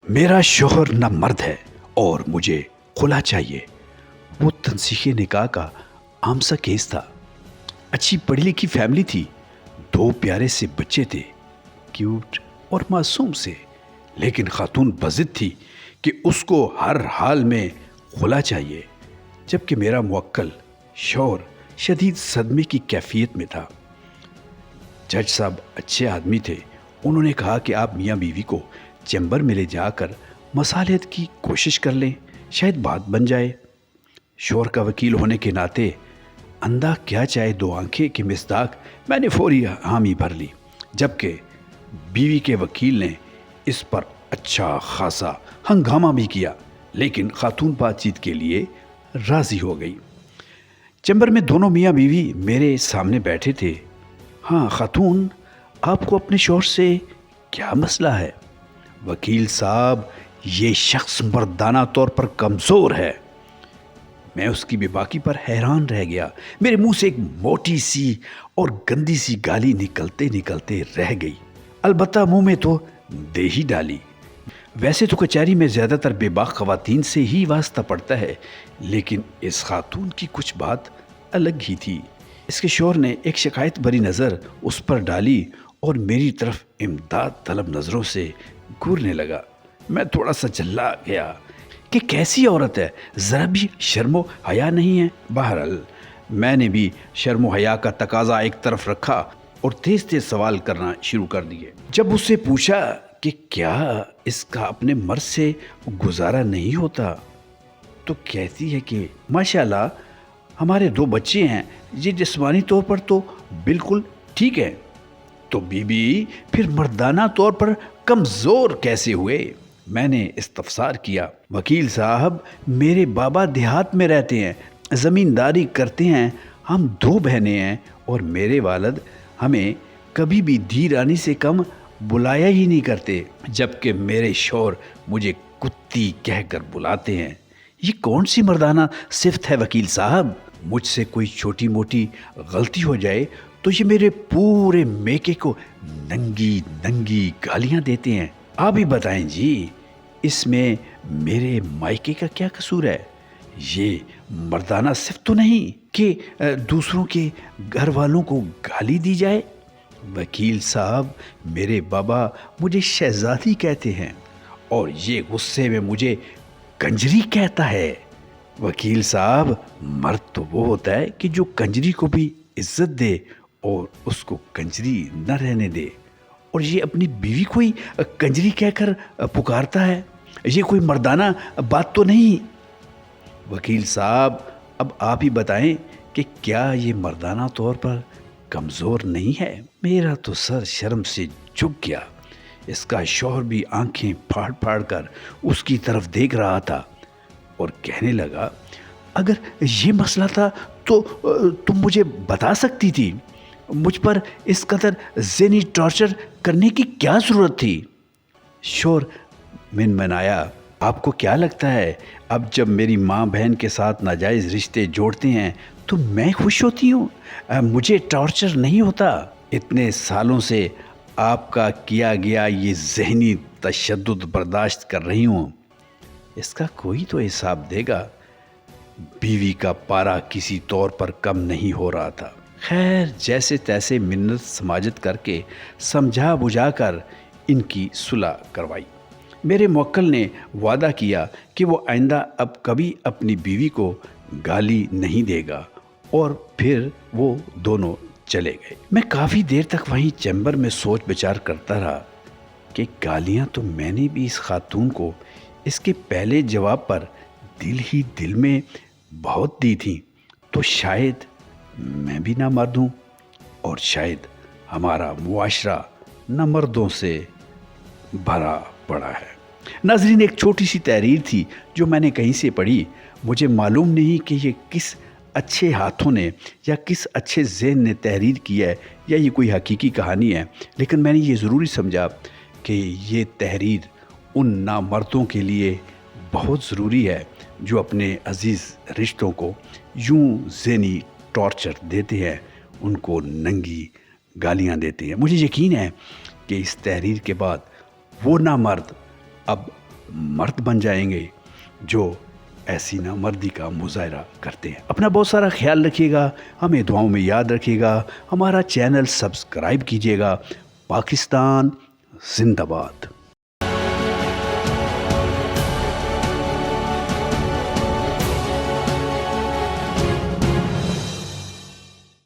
میرا شوہر نہ مرد ہے اور مجھے خلا چاہیے۔ وہ تنسیخ نکاح کا عام سا کیس تھا۔ اچھی پڑھی لکھی فیملی تھی، 2 پیارے سے بچے تھے، کیوٹ اور معصوم سے، لیکن خاتون بضد تھی کہ اس کو ہر حال میں خلا چاہیے، جبکہ میرا موکل شوہر شدید صدمے کی کیفیت میں تھا۔ جج صاحب اچھے آدمی تھے، انہوں نے کہا کہ آپ میاں بیوی کو چیمبر میں لے جا کر مصالحت کی کوشش کر لیں، شاید بات بن جائے۔ شوہر کا وکیل ہونے کے ناطے اندھا کیا چاہے 2 آنکھیں کی مصداق میں نے فوری حامی بھر لی، جبکہ بیوی کے وکیل نے اس پر اچھا خاصا ہنگامہ بھی کیا، لیکن خاتون بات چیت کے لیے راضی ہو گئی۔ چیمبر میں دونوں میاں بیوی میرے سامنے بیٹھے تھے۔ ہاں خاتون، آپ کو اپنے شوہر سے کیا مسئلہ ہے؟ وکیل صاحب، یہ شخص مردانہ طور پر کمزور ہے۔ میں اس کی بے باکی پر حیران رہ گیا۔ میرے منہ سے ایک موٹی سی اور گندی سی گالی نکلتے نکلتے رہ گئی، البتہ منہ میں تو دے ہی ڈالی۔ ویسے تو کچہری میں زیادہ تر بے باک خواتین سے ہی واسطہ پڑتا ہے، لیکن اس خاتون کی کچھ بات الگ ہی تھی۔ اس کے شوہر نے ایک شکایت بری نظر اس پر ڈالی اور میری طرف امداد طلب نظروں سے گھورنے لگا۔ میں تھوڑا سا جھلا گیا کہ کیسی عورت ہے، ذرا بھی شرم و حیا نہیں ہے۔ بہرحال میں نے بھی شرم و حیا کا تقاضا ایک طرف رکھا اور تیز تیز سوال کرنا شروع کر دیے۔ جب اس سے پوچھا کہ کیا اس کا اپنے مرد سے گزارا نہیں ہوتا، تو کہتی ہے کہ ماشاءاللہ ہمارے 2 بچے ہیں، یہ جسمانی طور پر تو بالکل ٹھیک ہے۔ تو بی بی پھر مردانہ طور پر کمزور کیسے ہوئے؟ میں نے استفسار کیا۔ وکیل صاحب، میرے بابا دیہات میں رہتے ہیں، زمینداری کرتے ہیں، ہم 2 بہنیں ہیں، اور میرے والد ہمیں کبھی بھی دھی رانی سے کم بلایا ہی نہیں کرتے، جبکہ میرے شوہر مجھے کتی کہہ کر بلاتے ہیں۔ یہ کون سی مردانہ صفت ہے وکیل صاحب؟ مجھ سے کوئی چھوٹی موٹی غلطی ہو جائے تو یہ میرے پورے میکے کو ننگی ننگی گالیاں دیتے ہیں۔ آپ ہی بتائیں جی، اس میں میرے مائکے کا کیا قصور ہے؟ یہ مردانہ صفت تو نہیں کہ دوسروں کے گھر والوں کو گالی دی جائے؟ وکیل صاحب، میرے بابا مجھے شہزادی کہتے ہیں اور یہ غصے میں مجھے کنجری کہتا ہے۔ وکیل صاحب، مرد تو وہ ہوتا ہے کہ جو کنجری کو بھی عزت دے اور اس کو کنجری نہ رہنے دے، اور یہ اپنی بیوی کو ہی کنجری کہہ کر پکارتا ہے۔ یہ کوئی مردانہ بات تو نہیں۔ وکیل صاحب، اب آپ ہی بتائیں کہ کیا یہ مردانہ طور پر کمزور نہیں ہے؟ میرا تو سر شرم سے جھک گیا۔ اس کا شوہر بھی آنکھیں پھاڑ پھاڑ کر اس کی طرف دیکھ رہا تھا اور کہنے لگا، اگر یہ مسئلہ تھا تو تم مجھے بتا سکتی تھی۔ مجھ پر اس قدر ذہنی ٹارچر کرنے کی کیا ضرورت تھی؟ شوہر منمنایا، آپ کو کیا لگتا ہے اب جب میری ماں بہن کے ساتھ ناجائز رشتے جوڑتے ہیں تو میں خوش ہوتی ہوں؟ مجھے ٹارچر نہیں ہوتا۔ اتنے سالوں سے آپ کا کیا گیا یہ ذہنی تشدد برداشت کر رہی ہوں، اس کا کوئی تو حساب دے گا۔ بیوی کا پارا کسی طور پر کم نہیں ہو رہا تھا۔ خیر، جیسے تیسے منت سماجت کر کے سمجھا بجھا کر ان کی صلح کروائی۔ میرے موکل نے وعدہ کیا کہ وہ آئندہ اب کبھی اپنی بیوی کو گالی نہیں دے گا، اور پھر وہ دونوں چلے گئے۔ میں کافی دیر تک وہیں چیمبر میں سوچ بچار کرتا رہا کہ گالیاں تو میں نے بھی اس خاتون کو اس کے پہلے جواب پر دل ہی دل میں بہت دی تھیں، تو شاید میں بھی نہ مرد ہوں، اور شاید ہمارا معاشرہ نہ مردوں سے بھرا پڑا ہے۔ ناظرین، ایک چھوٹی سی تحریر تھی جو میں نے کہیں سے پڑھی۔ مجھے معلوم نہیں کہ یہ کس اچھے ہاتھوں نے یا کس اچھے ذہن نے تحریر کی ہے یا یہ کوئی حقیقی کہانی ہے، لیکن میں نے یہ ضروری سمجھا کہ یہ تحریر ان نامردوں کے لیے بہت ضروری ہے جو اپنے عزیز رشتوں کو یوں ذہنی ٹارچر دیتے ہیں، ان کو ننگی گالیاں دیتے ہیں۔ مجھے یقین ہے کہ اس تحریر کے بعد وہ نامرد اب مرد بن جائیں گے جو ایسی نامردی کا مظاہرہ کرتے ہیں۔ اپنا بہت سارا خیال رکھیے گا، ہمیں دعاؤں میں یاد رکھیے گا، ہمارا چینل سبسکرائب کیجیے گا۔ پاکستان زندہ باد۔